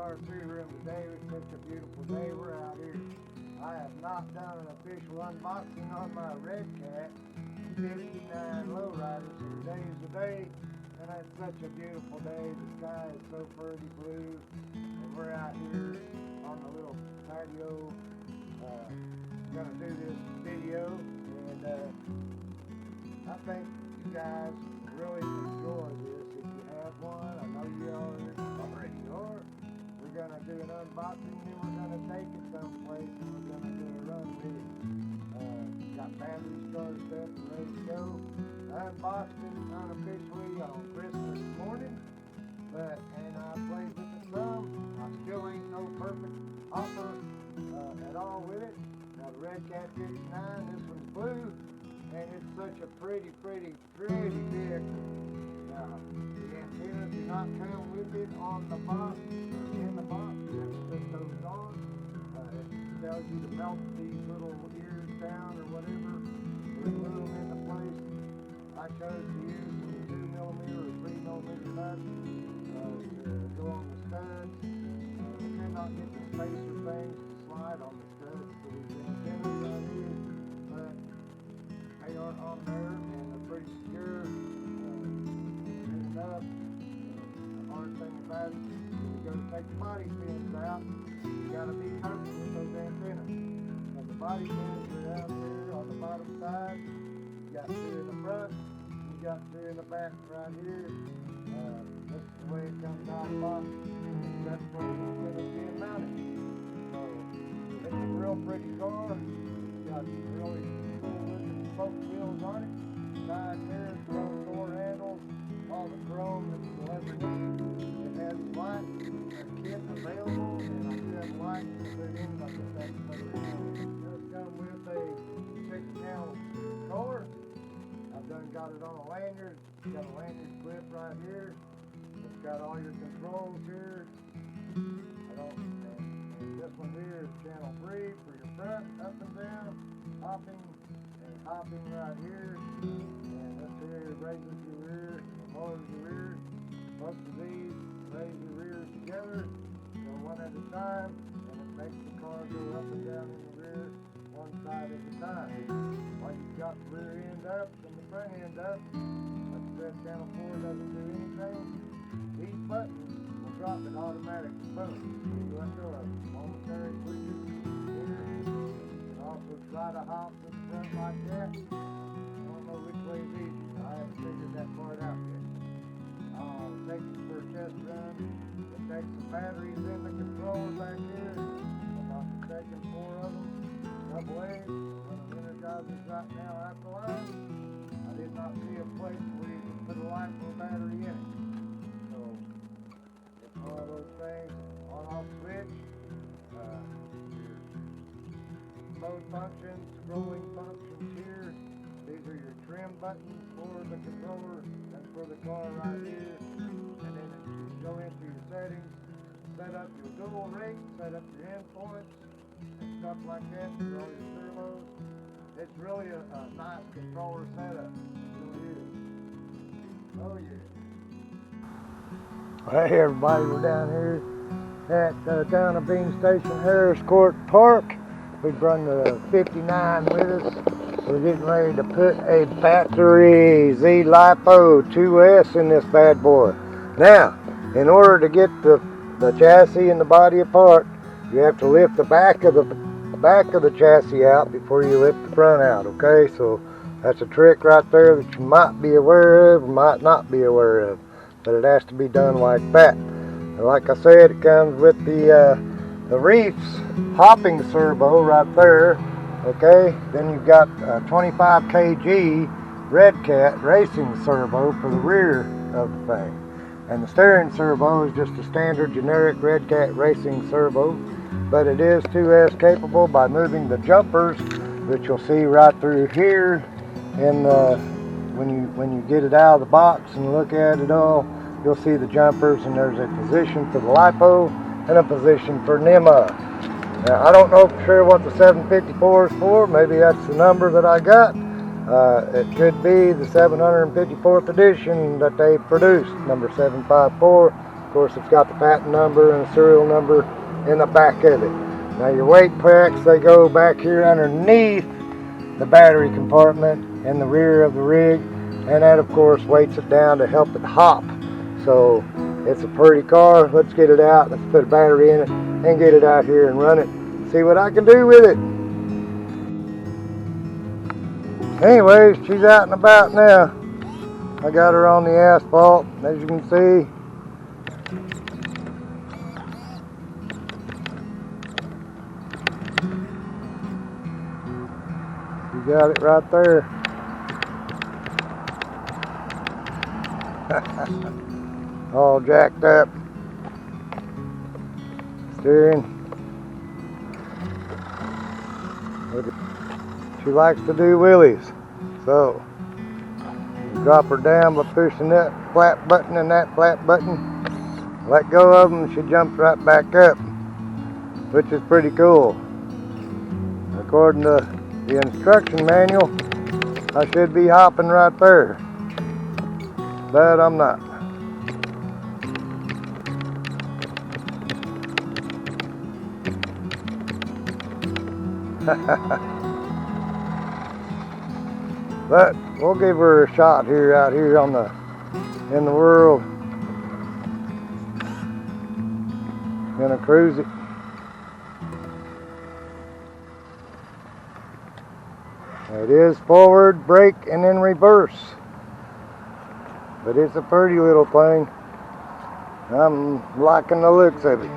RC room today. It's such a beautiful day. We're out here. I have not done an official unboxing on my Redcat 59 Lowrider, so today is the day, and it's such a beautiful day. The sky is so pretty blue, and we're out here on the little patio gonna do this video, and I think you guys really enjoy this. If you have one, I know you already are. We're gonna do an unboxing, then we're gonna take it someplace, and we're gonna do a run with it. Got batteries charged up and ready to go. I unboxed it unofficially on Christmas morning, and I played with it some. I still ain't no perfect hopper at all with it. Now the Redcat 59, this one's blue, and it's such a pretty vehicle. Now the antennas do not come with it on the box, or in the box. You have to put those on. It tells you to melt these little ears down or whatever, or glue them into place. I chose to use some 2mm or 3mm nuts to go on the studs. I could not get the spacer things to slide on the studs for these antennas right here, but they are on there and they're pretty secure. Enough. The hard thing about it, when you go to take the body pins out, you got to be careful with those antennas. Now the body pins are out there on the bottom side. You got two in the front, you got two in the back right here. This is the way it comes out of the box. That's where the antennas being mounted. So it's a real pretty car. It's got really cool looking spoke wheels on it. Side mirrors, chrome door handles, all the chrome that you'll ever need. It has lights, a kit available, and I do have lights to put in, but that's better. It does come with a 6-channel controller. I've got it on a lanyard. It's got a lanyard clip right here. It's got all your controls here. And this one here is channel 3 for your front, up and down, hopping right here. And this here raises your rear, lowers your rear. Both of these raise your rears together, go one at a time, and it makes the car go up and down in the rear, one side at a time. While you've got the rear end up and the front end up, like I said, channel 4 doesn't do anything. These buttons will drop it automatically. Boom. You go into a momentary widget here. You can also try to hop to the front like that. I don't know which way is easy. I haven't figured that part out yet. I'll take it for a test run. It takes the batteries in the controller back here. About the second 4 of them. Double A's. One of the energizers right now out the line. I did not see a place where you can put a LiPo battery in it. So it's one of those things. On-off switch. Your mode functions, scrolling functions here. These are your trim buttons for the controller and for the car right here. And then you go into your settings, set up your dual rate, set up your endpoints, and stuff like that for all your servos. It's really a nice controller setup. It really is. Oh yeah. Hey everybody, we're down here at down at Bean Station, Harris Court Park. We've run the 59 with us. We're getting ready to put a battery Z LiPo 2S in this bad boy. Now, in order to get the chassis and the body apart, you have to lift the back of the chassis out before you lift the front out. Okay, so that's a trick right there that you might be aware of or might not be aware of, but it has to be done like that. And like I said, it comes with the Reefs hopping servo right there. Okay, then you've got a 25 kg Redcat racing servo for the rear of the thing. And the steering servo is just a standard generic Redcat racing servo, but it is 2S capable by moving the jumpers that you'll see right through here. And when you get it out of the box and look at it all, you'll see the jumpers, and there's a position for the LiPo and a position for NEMA. Now, I don't know for sure what the 754 is for. Maybe that's the number that I got. It could be the 754th edition that they produced, number 754. course, it's got the patent number and the serial number in the back of it. Now your weight packs, they go back here underneath the battery compartment in the rear of the rig, and that of course weights it down to help it hop. So it's a pretty car. Let's get it out, let's put a battery in it and get it out here and run it, see what I can do with it. Anyways, she's out and about now. I got her on the asphalt, as you can see. You got it right there. All jacked up. Steering. She likes to do wheelies, so you drop her down by pushing that flat button and that flat button. Let go of them, she jumps right back up, which is pretty cool. According to the instruction manual, I should be hopping right there, but I'm not. But we'll give her a shot here, out here in the world. Gonna cruise it. It is forward, brake, and then reverse. But it's a pretty little thing. I'm liking the looks of it.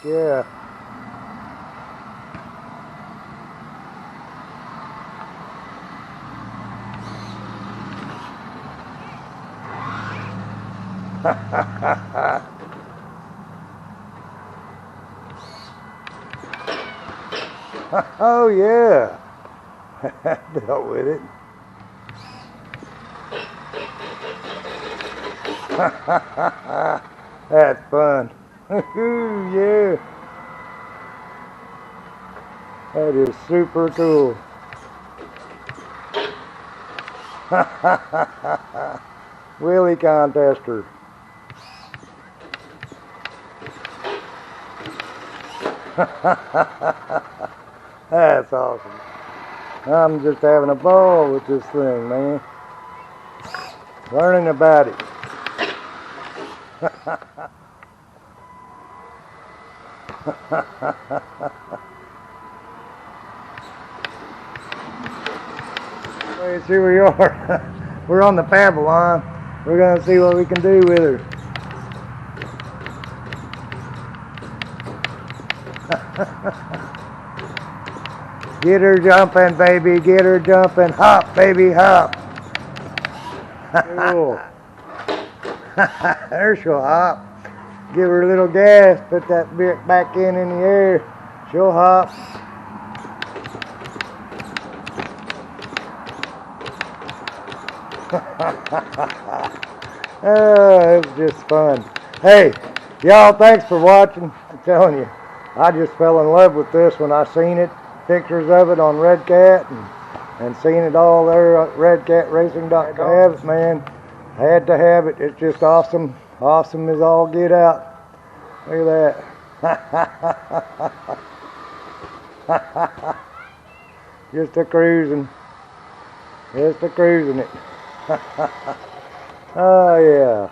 Yeah. Oh yeah. Dealt with it. That's fun. Yeah. That is super cool. Wheelie contester. That's awesome. I'm just having a ball with this thing, man. Learning about it. Let's see where you are. We're on the Babylon. We're gonna see what we can do with her. Get her jumping, baby. Get her jumping. Hop, baby, hop. Cool. There she'll hop. Give her a little gas. Put that bit back in the air. She'll hop. Oh, it was just fun. Hey, y'all, thanks for watching. I'm telling you, I just fell in love with this when I seen it. Pictures of it on Redcat and seen it all there at redcatracing.com. I have it, man. I had to have it. It's just awesome. Awesome as all get out. Look at that. Just a cruising. Just a cruising it. Oh yeah.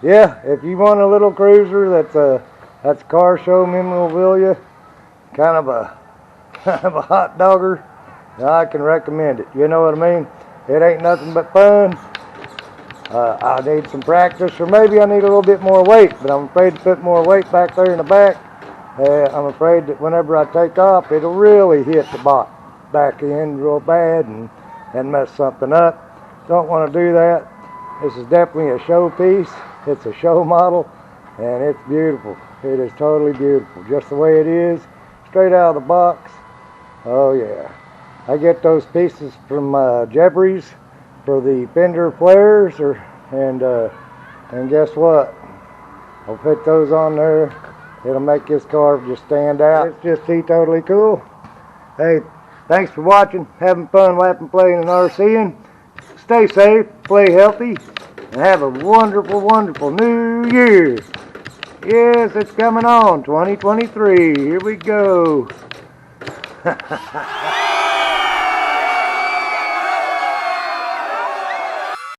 Yeah, if you want a little cruiser that's a car show memorabilia, kind of a hot dogger, I can recommend it. You know what I mean? It ain't nothing but fun. I need some practice, or maybe I need a little bit more weight, but I'm afraid to put more weight back there in the back. I'm afraid that whenever I take off, it'll really hit the back end real bad and mess something up. Don't want to do that. This is definitely a show piece. It's a show model, and it's beautiful. It is totally beautiful, just the way it is, straight out of the box. Oh yeah. I get those pieces from Jeffries for the fender flares, and guess what? I'll put those on there. It'll make this car just stand out. It's just totally cool. Hey, thanks for watching, having fun, laughing, playing, and RCing. Stay safe, play healthy, and have a wonderful, wonderful New Year. Yes, it's coming on, 2023. Here we go.